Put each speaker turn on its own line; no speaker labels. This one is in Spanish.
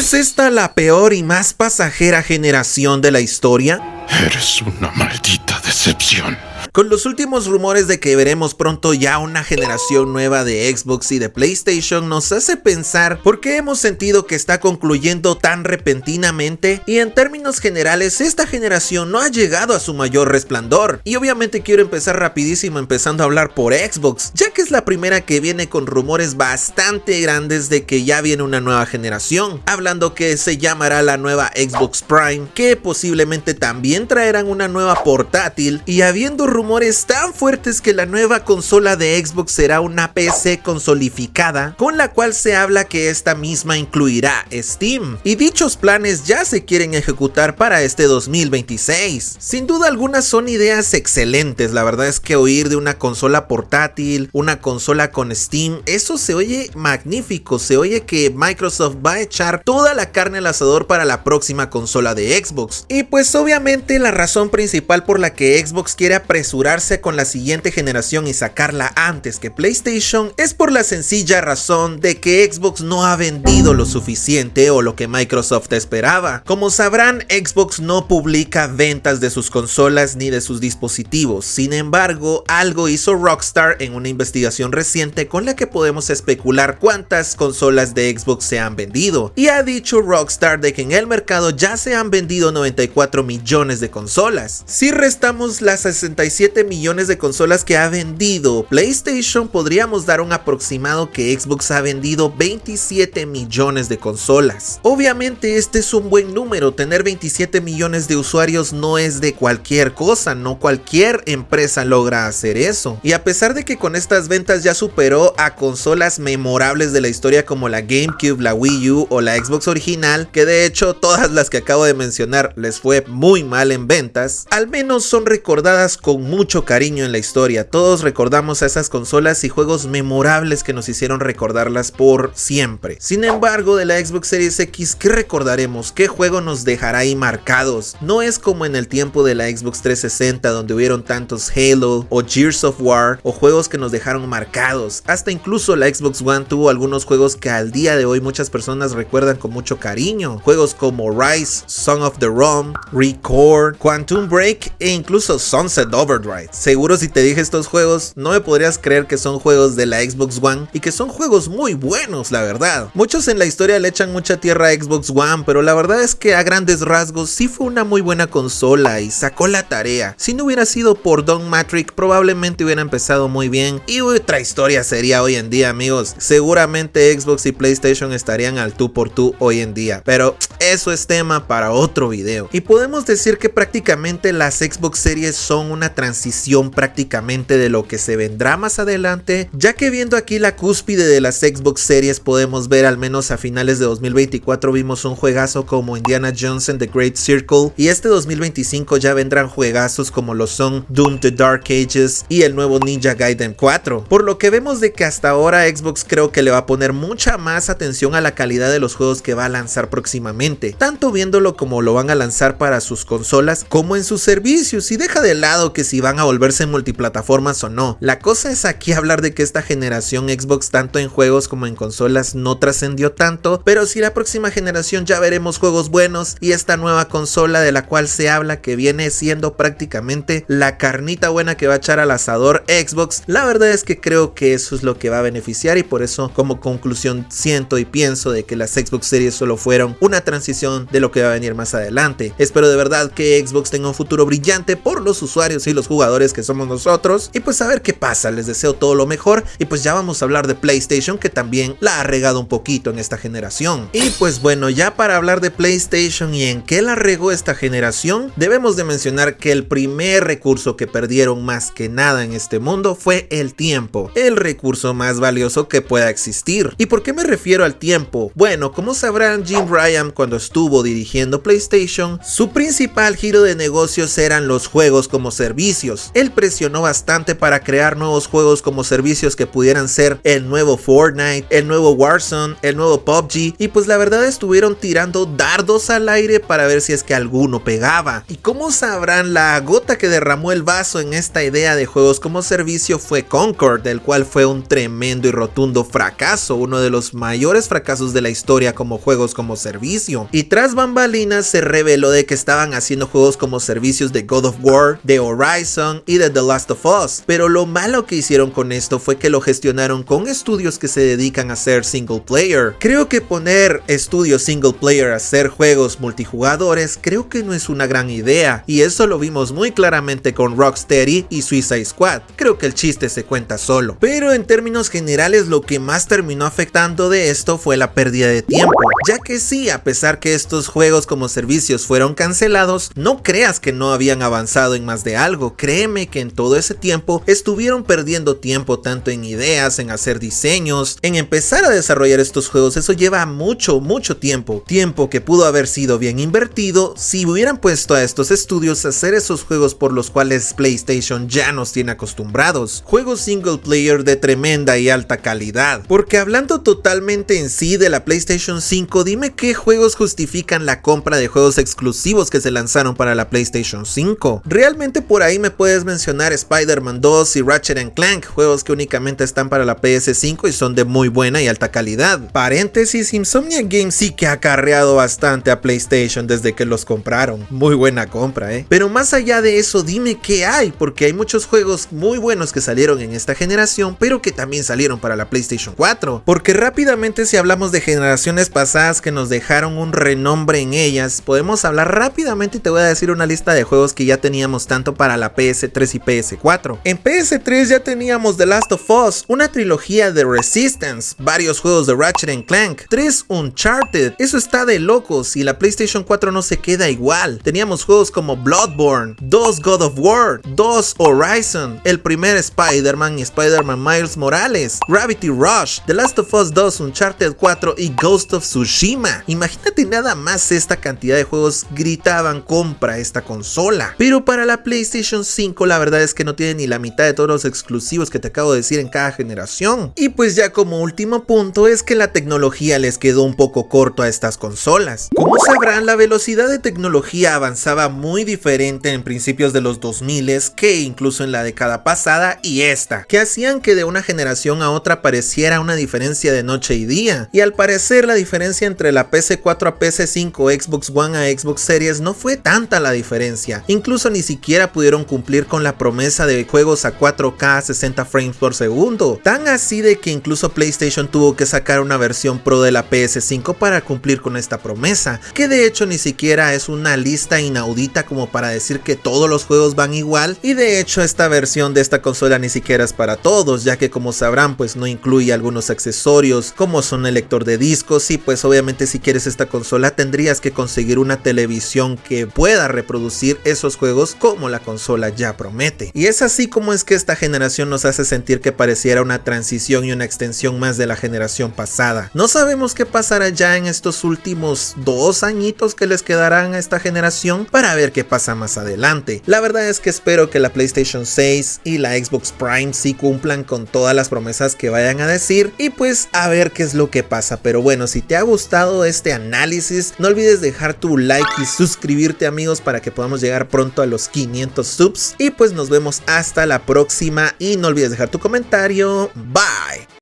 ¿Es esta la peor y más pasajera generación de la historia?
Eres una maldita decepción.
Con los últimos rumores de que veremos pronto ya una generación nueva de Xbox y de PlayStation, nos hace pensar por qué hemos sentido que está concluyendo tan repentinamente, y en términos generales esta generación no ha llegado a su mayor resplandor. Y obviamente quiero empezar rapidísimo empezando a hablar por Xbox, ya que es la primera que viene con rumores bastante grandes de que ya viene una nueva generación, hablando que se llamará la nueva Xbox Prime, que posiblemente también traerán una nueva portátil, y habiendo rumores tan fuertes que la nueva consola de Xbox será una PC consolificada, con la cual se habla que esta misma incluirá Steam, y dichos planes ya se quieren ejecutar para este 2026. Sin duda alguna son ideas excelentes. La verdad es que oír de una consola portátil, una consola con Steam, eso se oye magnífico. Se oye que Microsoft va a echar toda la carne al asador para la próxima consola de Xbox, y pues obviamente la razón principal por la que Xbox quiere apresurarse con la siguiente generación y sacarla antes que PlayStation es por la sencilla razón de que Xbox no ha vendido lo suficiente o lo que Microsoft esperaba. Como sabrán, Xbox no publica ventas de sus consolas ni de sus dispositivos. Sin embargo, algo hizo Rockstar en una investigación reciente con la que podemos especular cuántas consolas de Xbox se han vendido, y ha dicho Rockstar de que en el mercado ya se han vendido 94 millones de consolas. Si restamos las 67 millones de consolas que ha vendido PlayStation, podríamos dar un aproximado que Xbox ha vendido 27 millones de consolas. Obviamente este es un buen número. Tener 27 millones de usuarios no es de cualquier cosa, no cualquier empresa logra hacer eso, y a pesar de que con estas ventas ya superó a consolas memorables de la historia como la GameCube, la Wii U o la Xbox original, que de hecho todas las que acabo de mencionar les fue muy mal en ventas, al menos son recordadas con mucho cariño en la historia. Todos recordamos a esas consolas y juegos memorables que nos hicieron recordarlas por siempre. Sin embargo, de la Xbox Series X, ¿qué recordaremos? ¿Qué juego nos dejará ahí marcados? No es como en el tiempo de la Xbox 360, donde hubieron tantos Halo o Gears of War o juegos que nos dejaron marcados. Hasta incluso la Xbox One tuvo algunos juegos que al día de hoy muchas personas recuerdan con mucho cariño. Juegos como Rise, Song of the Realm, Record, Quantum Break e incluso Sunset Overdrive. Seguro si te dije estos juegos no me podrías creer que son juegos de la Xbox One y que son juegos muy buenos, la verdad. Muchos en la historia le echan mucha tierra a Xbox One, pero la verdad es que a grandes rasgos sí fue una muy buena consola y sacó la tarea. Si no hubiera sido por Don Matrix, probablemente hubiera empezado muy bien y otra historia sería hoy en día, amigos. Seguramente Xbox y PlayStation estarían al tú por tú hoy en día, pero eso es tema para otro video. Y podemos decir que prácticamente las Xbox Series son una transición prácticamente de lo que se vendrá más adelante, ya que viendo aquí la cúspide de las Xbox Series podemos ver al menos a finales de 2024 vimos un juegazo como Indiana Jones and the Great Circle, y este 2025 ya vendrán juegazos como lo son Doom The Dark Ages y el nuevo Ninja Gaiden 4, por lo que vemos de que hasta ahora Xbox creo que le va a poner mucha más atención a la calidad de los juegos que va a lanzar próximamente, tanto viéndolo como lo van a lanzar para sus consolas como en sus servicios, y deja de lado que si van a volverse multiplataformas o no. La cosa es aquí hablar de que esta generación Xbox tanto en juegos como en consolas no trascendió tanto, pero si la próxima generación ya veremos juegos buenos y esta nueva consola de la cual se habla que viene siendo prácticamente la carnita buena que va a echar al asador Xbox, la verdad es que creo que eso es lo que va a beneficiar, y por eso como conclusión siento y pienso de que las Xbox Series solo fueron una transición de lo que va a venir más adelante. Espero de verdad que Xbox tenga un futuro brillante por los usuarios y los jugadores que somos nosotros, y pues a ver qué pasa. Les deseo todo lo mejor, y pues ya vamos a hablar de PlayStation, que también la ha regado un poquito en esta generación. Y pues bueno, ya para hablar de PlayStation y en qué la regó esta generación, debemos de mencionar que el primer recurso que perdieron más que nada en este mundo fue el tiempo, el recurso más valioso que pueda existir. ¿Y por qué me refiero al tiempo? Bueno, como sabrán, Jim Ryan cuando estuvo dirigiendo PlayStation, su principal giro de negocios eran los juegos como servicios. Él presionó bastante para crear nuevos juegos como servicios que pudieran ser el nuevo Fortnite, el nuevo Warzone, el nuevo PUBG, y pues la verdad estuvieron tirando dardos al aire para ver si es que alguno pegaba. Y como sabrán, la gota que derramó el vaso en esta idea de juegos como servicio fue Conquer. Record, el cual fue un tremendo y rotundo fracaso, uno de los mayores fracasos de la historia como juegos como servicio. Y tras bambalinas se reveló de que estaban haciendo juegos como servicios de God of War, de Horizon y de The Last of Us, pero lo malo que hicieron con esto fue que lo gestionaron con estudios que se dedican a hacer single player. Creo que poner estudios single player a hacer juegos multijugadores creo que no es una gran idea, y eso lo vimos muy claramente con Rocksteady y Suicide Squad. Creo que el chiste se cuenta solo. Pero en términos generales lo que más terminó afectando de esto fue la pérdida de tiempo, ya que sí, a pesar que estos juegos como servicios fueron cancelados, no creas que no habían avanzado en más de algo. Créeme que en todo ese tiempo estuvieron perdiendo tiempo tanto en ideas, en hacer diseños, en empezar a desarrollar estos juegos. Eso lleva mucho tiempo que pudo haber sido bien invertido si hubieran puesto a estos estudios a hacer esos juegos por los cuales PlayStation ya nos tiene acostumbrados, juegos single player de tremenda y alta calidad. Porque hablando totalmente en sí de la PlayStation 5, dime qué juegos justifican la compra de juegos exclusivos que se lanzaron para la PlayStation 5. Realmente por ahí me puedes mencionar Spider-Man 2 y Ratchet & Clank, juegos que únicamente están para la PS5 y son de muy buena y alta calidad. Paréntesis, Insomniac Games sí que ha acarreado bastante a PlayStation desde que los compraron. Muy buena compra, Pero más allá de eso, dime qué hay, porque hay muchos juegos muy buenos que salieron en esta generación, pero que también salieron para la PlayStation 4. Porque rápidamente, si hablamos de generaciones pasadas que nos dejaron un renombre en ellas, podemos hablar rápidamente y te voy a decir una lista de juegos que ya teníamos tanto para la PS3 y PS4. En PS3 ya teníamos The Last of Us, una trilogía de Resistance, varios juegos de Ratchet & Clank, 3 Uncharted, eso está de locos, y la PlayStation 4 no se queda igual. Teníamos juegos como Bloodborne, 2 God of War, 2 Horizon, el primer Spider-Man y Spider-Man Miles Morales, Gravity Rush, The Last of Us 2, Uncharted 4 y Ghost of Tsushima. Imagínate nada más esta cantidad de juegos gritaban compra esta consola. Pero para la PlayStation 5 la verdad es que no tiene ni la mitad de todos los exclusivos que te acabo de decir en cada generación. Y pues ya como último punto es que la tecnología les quedó un poco corto a estas consolas. Como sabrán, la velocidad de tecnología avanzaba muy diferente en principios de los 2000 que incluso en la década pasada y esta, que hacían que de una generación a otra pareciera una diferencia de noche y día. Y al parecer la diferencia entre la PS4 a PS5, Xbox One a Xbox Series no fue tanta la diferencia. Incluso ni siquiera pudieron cumplir con la promesa de juegos a 4K a 60 frames por segundo. Tan así de que incluso PlayStation tuvo que sacar una versión Pro de la PS5 para cumplir con esta promesa, que de hecho ni siquiera es una lista inaudita como para decir que todos los juegos van igual, y de hecho esta versión de esta consola ni siquiera es para todos, ya que como sabrán pues no incluye algunos accesorios como son el lector de discos, y pues obviamente si quieres esta consola tendrías que conseguir una televisión que pueda reproducir esos juegos como la consola ya promete. Y es así como es que esta generación nos hace sentir que pareciera una transición y una extensión más de la generación pasada. No sabemos qué pasará ya en estos últimos 2 añitos que les quedarán a esta generación para ver qué pasa más adelante. La verdad es que espero que la PlayStation 6 y la Xbox Prime sí cumplan con todas las promesas que vayan a decir, y pues a ver qué es lo que pasa. Pero bueno, si te ha gustado este análisis, no olvides dejar tu like y suscribirte, amigos, para que podamos llegar pronto a los 500 subs, y pues nos vemos hasta la próxima y no olvides dejar tu comentario. Bye.